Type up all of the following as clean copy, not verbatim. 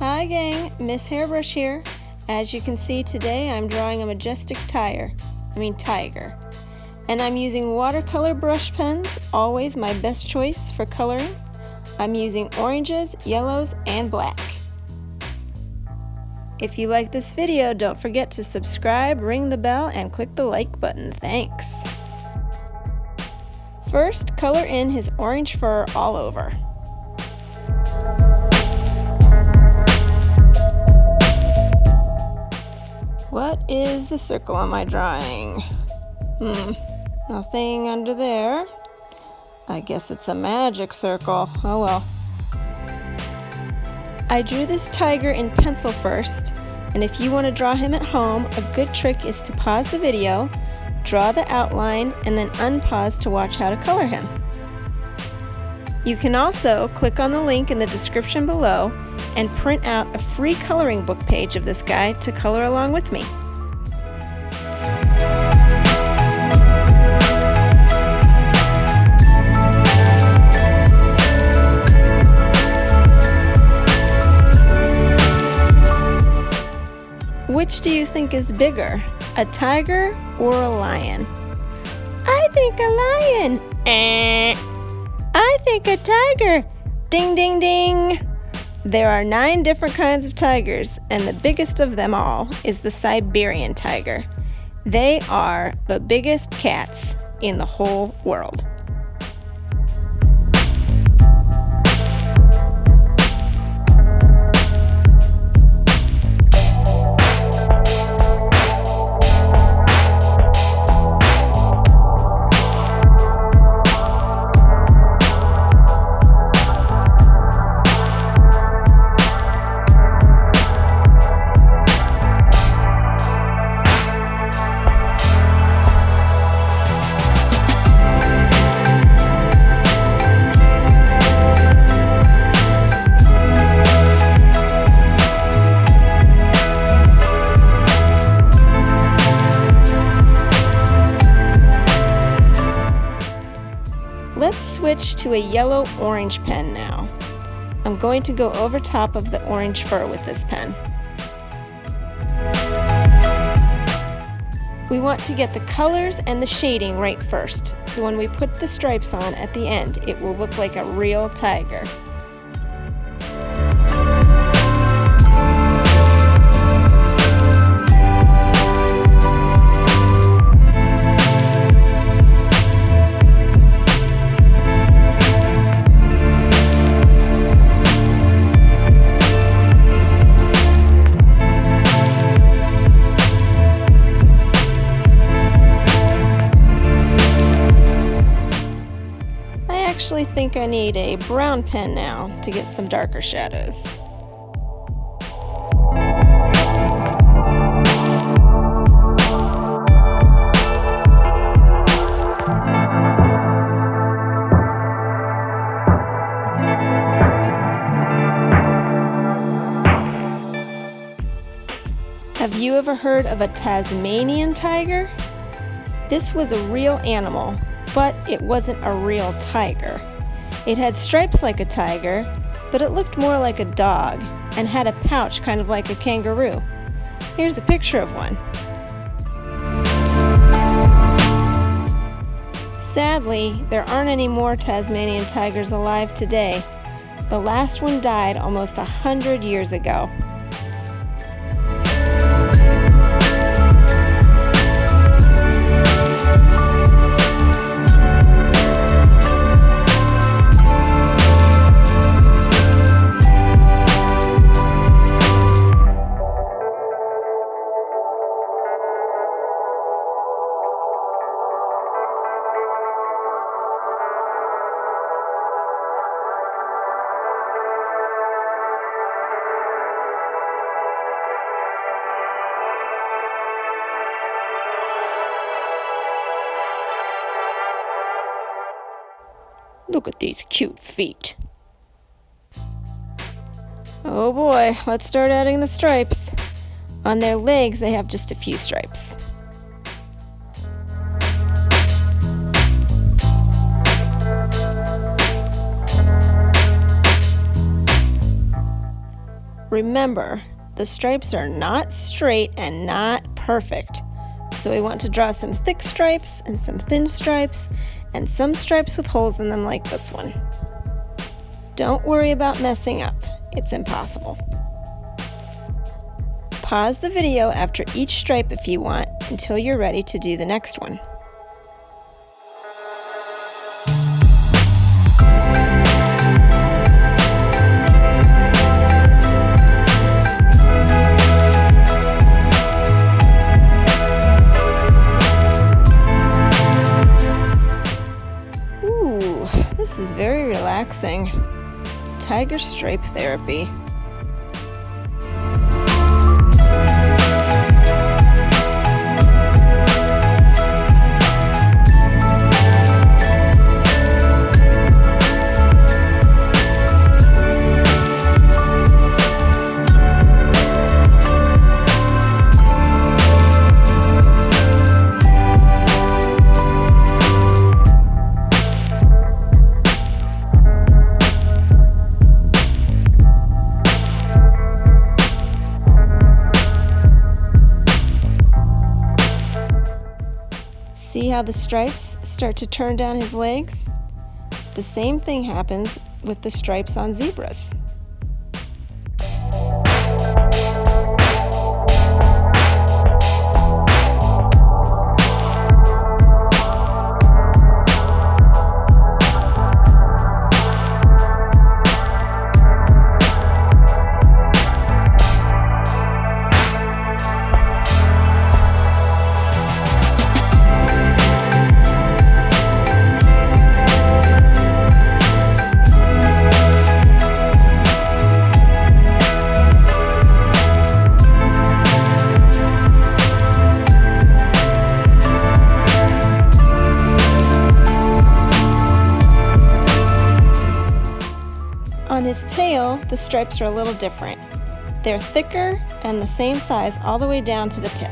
Hi gang, Miss Hairbrush here. As you can see today I'm drawing a majestic tiger. And I'm using watercolor brush pens, always my best choice for coloring. I'm using oranges, yellows, and black. If you like this video, don't forget to subscribe, ring the bell, and click the like button. Thanks. First, color in his orange fur all over. What is the circle on my drawing? Nothing under there. I guess it's a magic circle. Oh well. I drew this tiger in pencil first, and if you want to draw him at home, a good trick is to pause the video, draw the outline, and then unpause to watch how to color him. You can also click on the link in the description below and print out a free coloring book page of this guy to color along with me. Which do you think is bigger, a tiger or a lion? I think a lion. I think a tiger. Ding, ding, ding. There are 9 different kinds of tigers, and the biggest of them all is the Siberian tiger. They are the biggest cats in the whole world. Let's switch to a yellow-orange pen now. I'm going to go over top of the orange fur with this pen. We want to get the colors and the shading right first, so when we put the stripes on at the end, it will look like a real tiger. I actually think I need a brown pen now to get some darker shadows. Have you ever heard of a Tasmanian tiger? This was a real animal, but it wasn't a real tiger. It had stripes like a tiger, but it looked more like a dog and had a pouch kind of like a kangaroo. Here's a picture of one. Sadly, there aren't any more Tasmanian tigers alive today. The last one died almost 100 years ago. Look at these cute feet. Oh boy, let's start adding the stripes. On their legs, they have just a few stripes. Remember, the stripes are not straight and not perfect. So we want to draw some thick stripes and some thin stripes and some stripes with holes in them like this one. Don't worry about messing up. It's impossible. Pause the video after each stripe if you want until you're ready to do the next one. Ooh, this is very relaxing. Tiger stripe therapy. See how the stripes start to turn down his legs? The same thing happens with the stripes on zebras. On his tail, the stripes are a little different. They're thicker and the same size all the way down to the tip.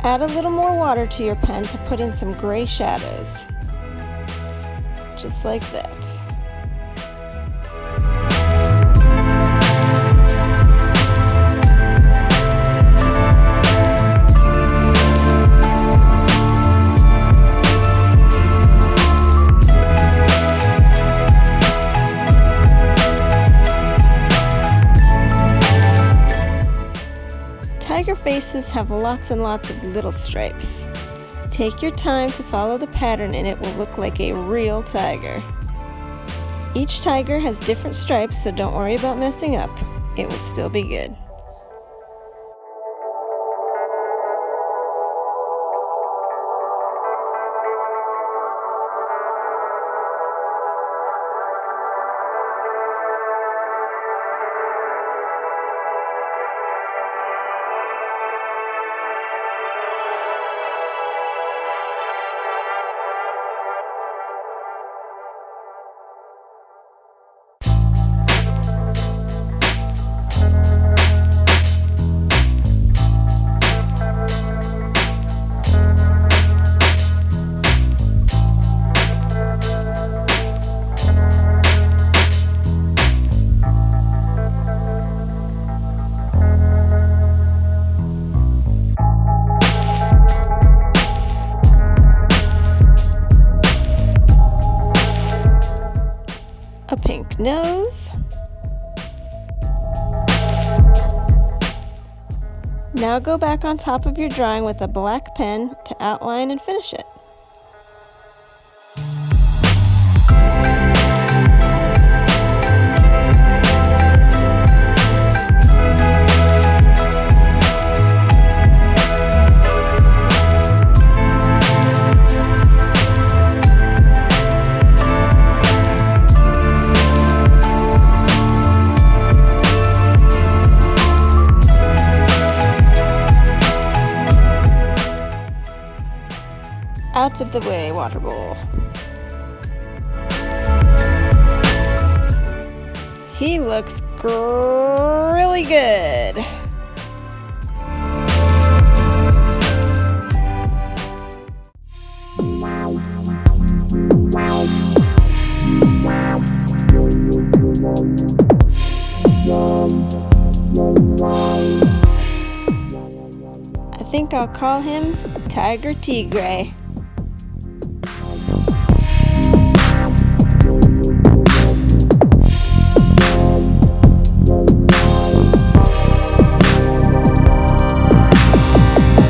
Add a little more water to your pen to put in some gray shadows. Just like that. Tiger faces have lots and lots of little stripes. Take your time to follow the pattern and it will look like a real tiger. Each tiger has different stripes, so don't worry about messing up. It will still be good. Now go back on top of your drawing with a black pen to outline and finish it. Out of the way, water bowl. He looks really good. I think I'll call him Tiger Tigre.